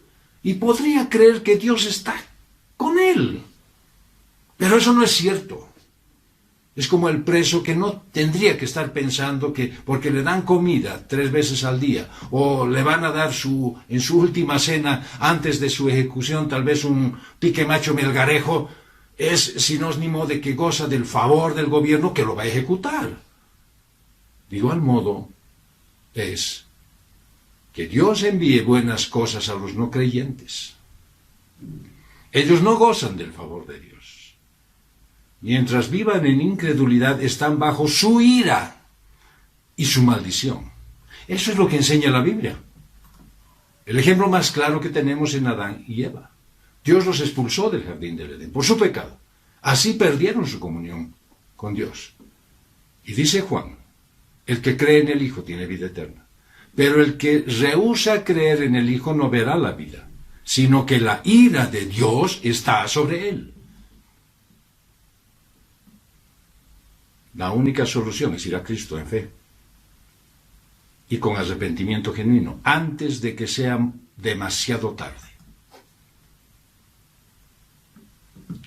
y podría creer que Dios está con él. Pero eso no es cierto. Es como el preso que no tendría que estar pensando que porque le dan comida 3 veces al día o le van a dar en su última cena antes de su ejecución tal vez un pique macho melgarejo, es sinónimo de que goza del favor del gobierno que lo va a ejecutar. De igual modo, es que Dios envíe buenas cosas a los no creyentes. Ellos no gozan del favor de Dios. Mientras vivan en incredulidad, están bajo su ira y su maldición. Eso es lo que enseña la Biblia. El ejemplo más claro que tenemos en Adán y Eva. Dios los expulsó del jardín del Edén por su pecado. Así perdieron su comunión con Dios. Y dice Juan, el que cree en el Hijo tiene vida eterna. Pero el que rehúsa creer en el Hijo no verá la vida, sino que la ira de Dios está sobre él. La única solución es ir a Cristo en fe y con arrepentimiento genuino, antes de que sea demasiado tarde.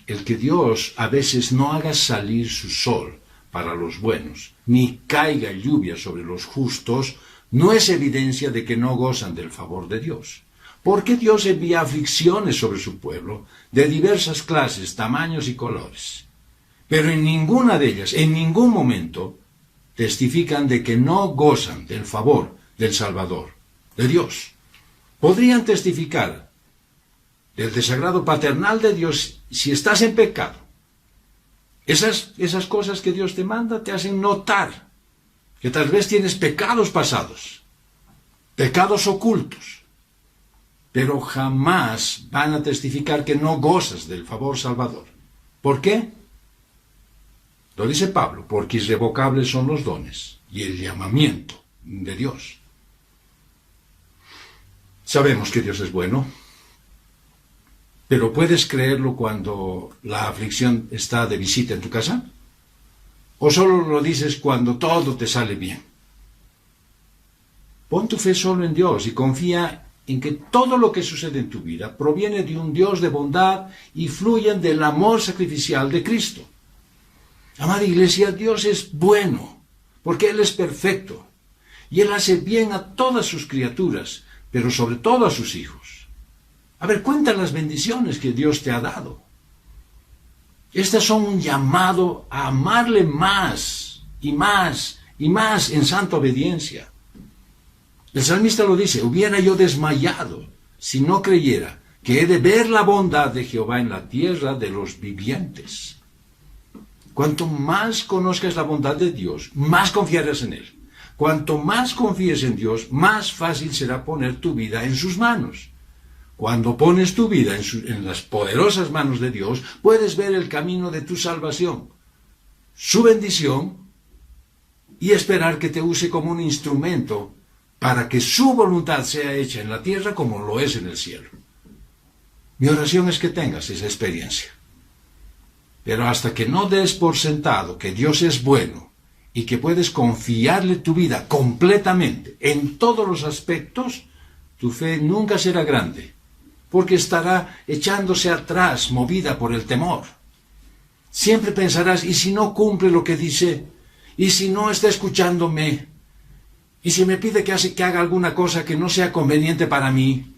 El que Dios a veces no haga salir su sol para los buenos, ni caiga lluvia sobre los justos, no es evidencia de que no gozan del favor de Dios. Porque Dios envía aflicciones sobre su pueblo de diversas clases, tamaños y colores. Pero en ninguna de ellas, en ningún momento, testifican de que no gozan del favor del Salvador, de Dios. Podrían testificar del desagrado paternal de Dios si estás en pecado. Esas cosas que Dios te manda te hacen notar que tal vez tienes pecados pasados, pecados ocultos, pero jamás van a testificar que no gozas del favor salvador. ¿Por qué? Lo dice Pablo, porque irrevocables son los dones y el llamamiento de Dios. Sabemos que Dios es bueno, pero ¿puedes creerlo cuando la aflicción está de visita en tu casa? ¿O solo lo dices cuando todo te sale bien? Pon tu fe solo en Dios y confía en que todo lo que sucede en tu vida proviene de un Dios de bondad y fluyen del amor sacrificial de Cristo. Amada iglesia, Dios es bueno, porque Él es perfecto, y Él hace bien a todas sus criaturas, pero sobre todo a sus hijos. A ver, cuenta las bendiciones que Dios te ha dado. Estas son un llamado a amarle más y más y más en santa obediencia. El salmista lo dice, hubiera yo desmayado si no creyera que he de ver la bondad de Jehová en la tierra de los vivientes. Cuanto más conozcas la bondad de Dios, más confiarás en Él. Cuanto más confíes en Dios, más fácil será poner tu vida en sus manos. Cuando pones tu vida en las poderosas manos de Dios, puedes ver el camino de tu salvación, su bendición, y esperar que te use como un instrumento para que su voluntad sea hecha en la tierra como lo es en el cielo. Mi oración es que tengas esa experiencia. Pero hasta que no des por sentado que Dios es bueno y que puedes confiarle tu vida completamente en todos los aspectos, tu fe nunca será grande, porque estará echándose atrás, movida por el temor. Siempre pensarás, ¿y si no cumple lo que dice? ¿Y si no está escuchándome? ¿Y si me pide que haga alguna cosa que no sea conveniente para mí?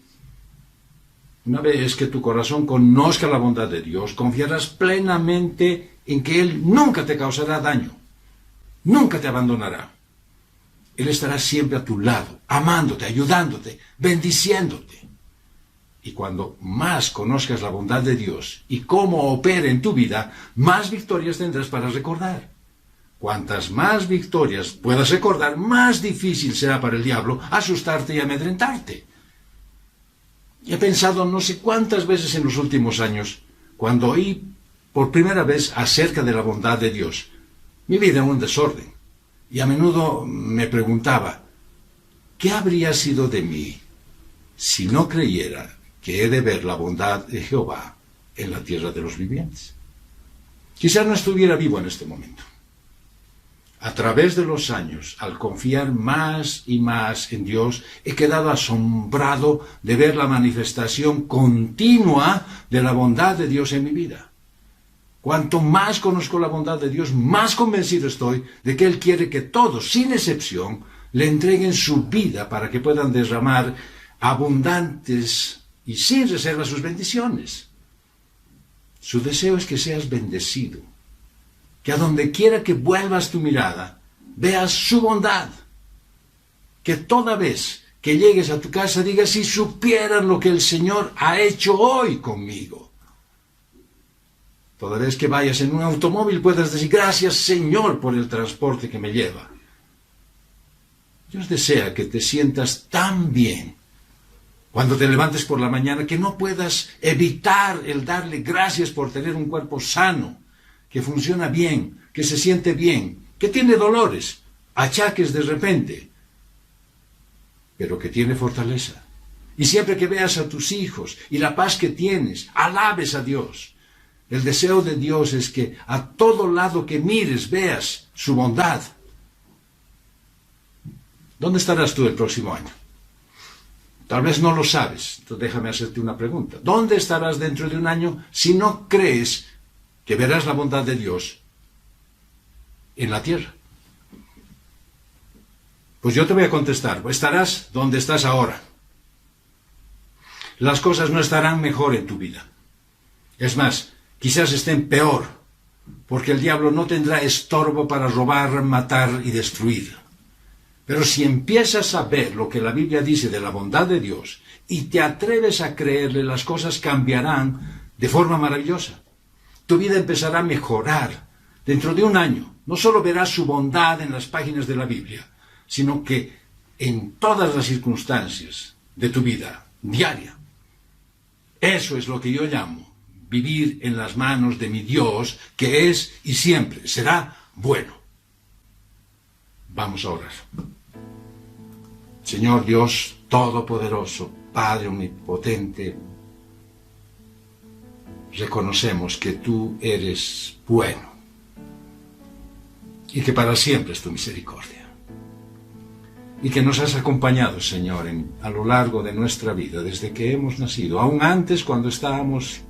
Una vez que tu corazón conozca la bondad de Dios, confiarás plenamente en que Él nunca te causará daño, nunca te abandonará. Él estará siempre a tu lado, amándote, ayudándote, bendiciéndote. Y cuando más conozcas la bondad de Dios y cómo opera en tu vida, más victorias tendrás para recordar. Cuantas más victorias puedas recordar, más difícil será para el diablo asustarte y amedrentarte. He pensado no sé cuántas veces en los últimos años, cuando oí por primera vez acerca de la bondad de Dios, mi vida era un desorden, y a menudo me preguntaba, ¿qué habría sido de mí si no creyera que he de ver la bondad de Jehová en la tierra de los vivientes? Quizás no estuviera vivo en este momento. A través de los años, al confiar más y más en Dios, he quedado asombrado de ver la manifestación continua de la bondad de Dios en mi vida. Cuanto más conozco la bondad de Dios, más convencido estoy de que Él quiere que todos, sin excepción, le entreguen su vida para que puedan derramar abundantes y sin reserva sus bendiciones. Su deseo es que seas bendecido, que a donde quiera que vuelvas tu mirada, veas su bondad, que toda vez que llegues a tu casa digas, si supieran lo que el Señor ha hecho hoy conmigo. Toda vez que vayas en un automóvil puedas decir, gracias Señor por el transporte que me lleva. Dios desea que te sientas tan bien cuando te levantes por la mañana que no puedas evitar el darle gracias por tener un cuerpo sano, que funciona bien, que se siente bien, que tiene dolores, achaques de repente, pero que tiene fortaleza. Y siempre que veas a tus hijos y la paz que tienes, alabes a Dios. El deseo de Dios es que a todo lado que mires veas su bondad. ¿Dónde estarás tú el próximo año? Tal vez no lo sabes. Entonces déjame hacerte una pregunta. ¿Dónde estarás dentro de un año si no crees que verás la bondad de Dios en la tierra? Pues yo te voy a contestar. Estarás donde estás ahora. Las cosas no estarán mejor en tu vida. Es más, quizás estén peor, porque el diablo no tendrá estorbo para robar, matar y destruir. Pero si empiezas a ver lo que la Biblia dice de la bondad de Dios y te atreves a creerle, las cosas cambiarán de forma maravillosa. Tu vida empezará a mejorar. Dentro de un año no solo verás su bondad en las páginas de la Biblia, sino que en todas las circunstancias de tu vida diaria. Eso es lo que yo llamo vivir en las manos de mi Dios, que es y siempre será bueno. Vamos a orar. Señor Dios Todopoderoso, Padre Omnipotente, reconocemos que tú eres bueno y que para siempre es tu misericordia. Y que nos has acompañado, Señor, a lo largo de nuestra vida, desde que hemos nacido, aún antes cuando estábamos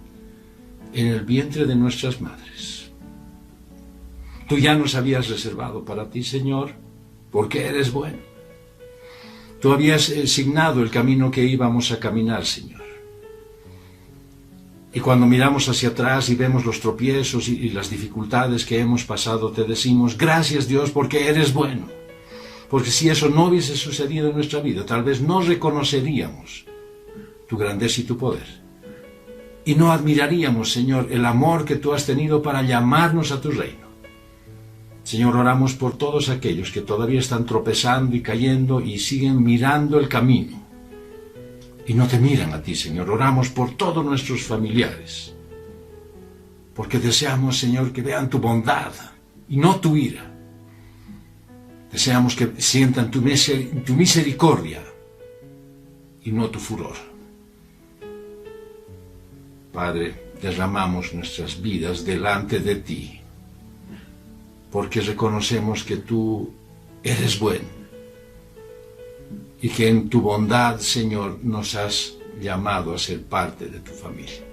en el vientre de nuestras madres. Tú ya nos habías reservado para ti, Señor, porque eres bueno. Tú habías asignado el camino que íbamos a caminar, Señor. Y cuando miramos hacia atrás y vemos los tropiezos y las dificultades que hemos pasado, te decimos, gracias Dios, porque eres bueno. Porque si eso no hubiese sucedido en nuestra vida, tal vez no reconoceríamos tu grandeza y tu poder. Y no admiraríamos, Señor, el amor que tú has tenido para llamarnos a tu reino. Señor, oramos por todos aquellos que todavía están tropezando y cayendo y siguen mirando el camino. Y no te miran a ti, Señor. Oramos por todos nuestros familiares. Porque deseamos, Señor, que vean tu bondad y no tu ira. Deseamos que sientan tu misericordia y no tu furor. Padre, derramamos nuestras vidas delante de ti, porque reconocemos que tú eres bueno y que en tu bondad, Señor, nos has llamado a ser parte de tu familia.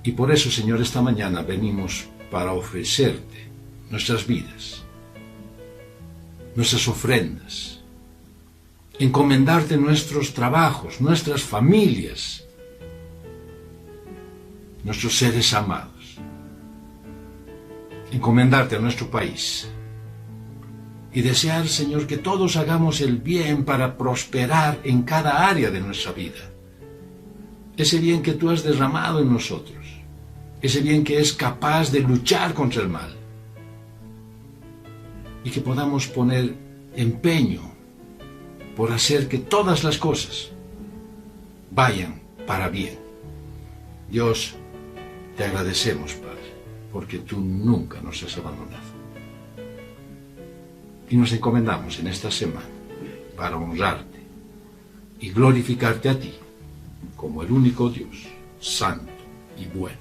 Y por eso, Señor, esta mañana venimos para ofrecerte nuestras vidas, nuestras ofrendas, encomendarte nuestros trabajos, nuestras familias, nuestros seres amados, encomendarte a nuestro país y desear, Señor, que todos hagamos el bien para prosperar en cada área de nuestra vida. Ese bien que tú has derramado en nosotros, ese bien que es capaz de luchar contra el mal. Y que podamos poner empeño por hacer que todas las cosas vayan para bien. Dios, te agradecemos, Padre, porque tú nunca nos has abandonado. Y nos encomendamos en esta semana para honrarte y glorificarte a ti como el único Dios, santo y bueno.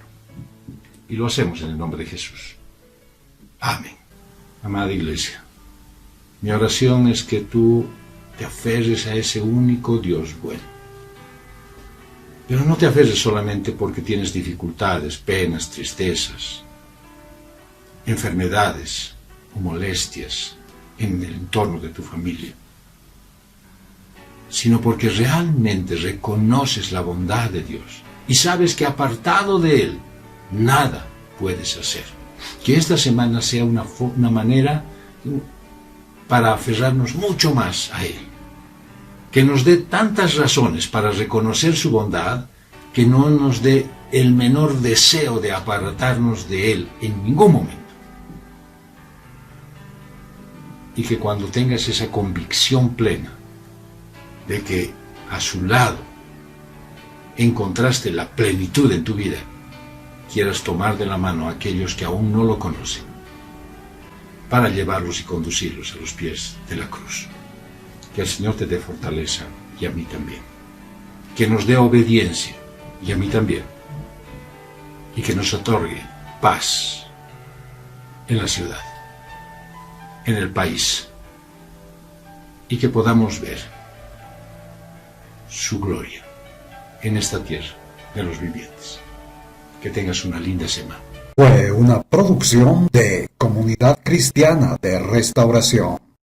Y lo hacemos en el nombre de Jesús. Amén. Amada Iglesia, mi oración es que tú te aferres a ese único Dios bueno. Pero no te aferres solamente porque tienes dificultades, penas, tristezas, enfermedades o molestias en el entorno de tu familia, sino porque realmente reconoces la bondad de Dios y sabes que apartado de Él, nada puedes hacer. Que esta semana sea una manera para aferrarnos mucho más a Él, que nos dé tantas razones para reconocer su bondad, que no nos dé el menor deseo de apartarnos de Él en ningún momento. Y que cuando tengas esa convicción plena de que a su lado encontraste la plenitud en tu vida, quieras tomar de la mano a aquellos que aún no lo conocen, para llevarlos y conducirlos a los pies de la cruz. Que el Señor te dé fortaleza, y a mí también. Que nos dé obediencia, y a mí también. Y que nos otorgue paz en la ciudad, en el país, y que podamos ver su gloria en esta tierra de los vivientes. Que tengas una linda semana. Fue una producción de Comunidad Cristiana de Restauración.